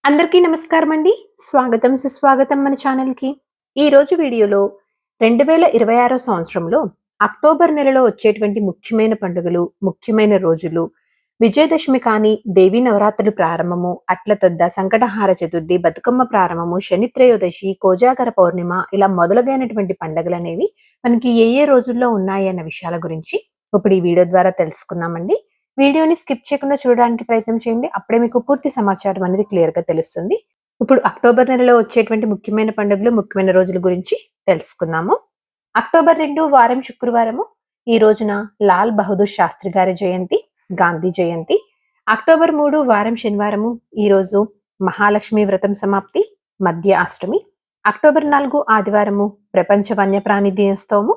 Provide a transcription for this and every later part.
అందరికీ నమస్కారం అండి. స్వాగతం సుస్వాగతం మన ఛానల్‌కి. ఈరోజు వీడియోలో 2026 సంవత్సరంలో అక్టోబర్ నెలలో వచ్చేటువంటి ముఖ్యమైన పండుగలు, ముఖ్యమైన రోజులు, విజయదశమి కానీ, దేవీ నవరాత్రులు ప్రారంభము, అట్ల తద్ద, సంకటహార చతుర్థి, బతుకమ్మ ప్రారంభము, శని త్రయోదశి, కోజాగర పౌర్ణిమ ఇలా మొదలగైనటువంటి పండుగలనేవి మనకి ఏ ఏ రోజుల్లో ఉన్నాయి అన్న విషయాల గురించి ఇప్పుడు ఈ వీడియో ద్వారా తెలుసుకుందామండి. వీడియోని స్కిప్ చేయకుండా చూడడానికి ప్రయత్నం చేయండి. అప్పుడే మీకు పూర్తి సమాచారం అనేది క్లియర్‌గా తెలుస్తుంది. ఇప్పుడు అక్టోబర్ నెలలో వచ్చేటువంటి ముఖ్యమైన పండుగలు, ముఖ్యమైన రోజుల గురించి తెలుసుకుందాము. అక్టోబర్ 2 వారం శుక్రవారము. ఈ రోజున లాల్ బహదూర్ శాస్త్రి గారి జయంతి, గాంధీ జయంతి. అక్టోబర్ 3 వారం శనివారము. ఈరోజు మహాలక్ష్మి వ్రతం సమాప్తి, మధ్య అష్టమి. అక్టోబర్ 4 ఆదివారము ప్రపంచ వన్యప్రాణి దినోత్సవము.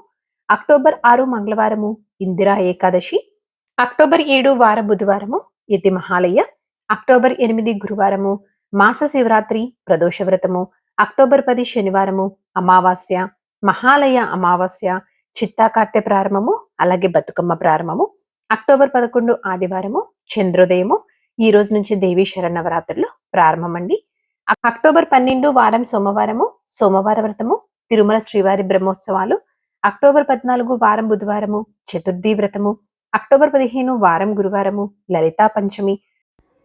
అక్టోబర్ 6 మంగళవారము ఇందిరా ఏకాదశి. అక్టోబర్ 7 వార బుధవారము యతి మహాలయ. అక్టోబర్ 8 గురువారము మాస శివరాత్రి ప్రదోష వ్రతము. అక్టోబర్ 10 శనివారము అమావాస్య, మహాలయ అమావాస్య, చిత్తా కార్తె ప్రారంభము, అలాగే బతుకమ్మ ప్రారంభము. అక్టోబర్ 11 ఆదివారము చంద్రోదయము. ఈ రోజు నుంచి దేవీ శరన్నవరాత్రులు ప్రారంభమండి. అక్టోబర్ 12 వారం సోమవారము సోమవార వ్రతము, తిరుమల శ్రీవారి బ్రహ్మోత్సవాలు. అక్టోబర్ 14 వారం బుధవారము చతుర్థి వ్రతము. అక్టోబర్ 15 వారం గురువారము లలితా పంచమి.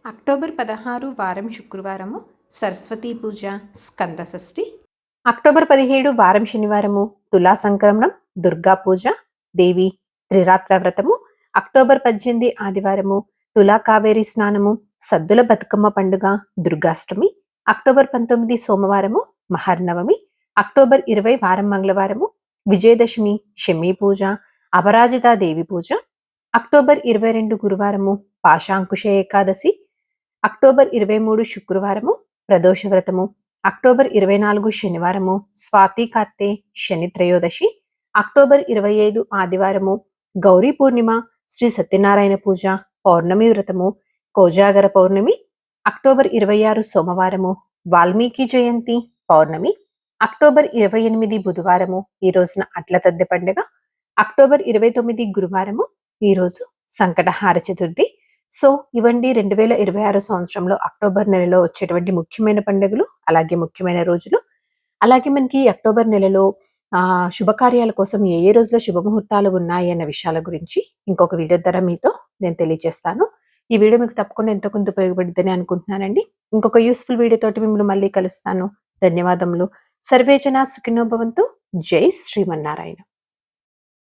అక్టోబర్ 16 వారం శుక్రవారము సరస్వతీ పూజ, స్కంద షష్ఠి. అక్టోబర్ 17 వారం శనివారము తులా సంక్రమణం, దుర్గా పూజ, దేవి త్రిరాత్ర వ్రతము. అక్టోబర్ 18 ఆదివారము తులా కావేరి స్నానము, సద్దుల బతుకమ్మ పండుగ, దుర్గాష్టమి. అక్టోబర్ 19 సోమవారము మహర్నవమి. అక్టోబర్ 20 వారం మంగళవారము విజయదశమి, షమీ పూజ, అపరాజితా దేవి పూజ. అక్టోబర్ 22 గురువారము పాశాంకుశ ఏకాదశి. అక్టోబర్ 23 శుక్రవారము ప్రదోష వ్రతము. అక్టోబర్ 24 శనివారము స్వాతి కార్తె, శని త్రయోదశి. అక్టోబర్ 25 ఆదివారము గౌరీ పూర్ణిమ, శ్రీ సత్యనారాయణ పూజ, పౌర్ణమి వ్రతము, కోజాగర పౌర్ణమి. అక్టోబర్ 26 సోమవారము వాల్మీకి జయంతి, పౌర్ణమి. అక్టోబర్ 28 బుధవారము ఈ రోజున అట్ల తద్దె పండుగ. అక్టోబర్ 29 గురువారము ఈరోజు సంకటహార చతుర్థి. సో ఇవండి 2026 సంవత్సరంలో అక్టోబర్ నెలలో వచ్చేటువంటి ముఖ్యమైన పండుగలు, అలాగే ముఖ్యమైన రోజులు. అలాగే మనకి అక్టోబర్ నెలలో శుభకార్యాల కోసం ఏ ఏ రోజుల్లో శుభముహూర్తాలు ఉన్నాయి అన్న విషయాల గురించి ఇంకొక వీడియో ద్వారా మీతో నేను తెలియజేస్తాను. ఈ వీడియో మీకు తప్పకుండా ఎంతో కొంత ఉపయోగపడుతుందని అనుకుంటున్నానండి. ఇంకొక యూస్ఫుల్ వీడియో తోటి మిమ్మల్ని మళ్ళీ కలుస్తాను. ధన్యవాదములు. సర్వే జనా సుఖినో భవంతు. జై శ్రీమన్నారాయణ.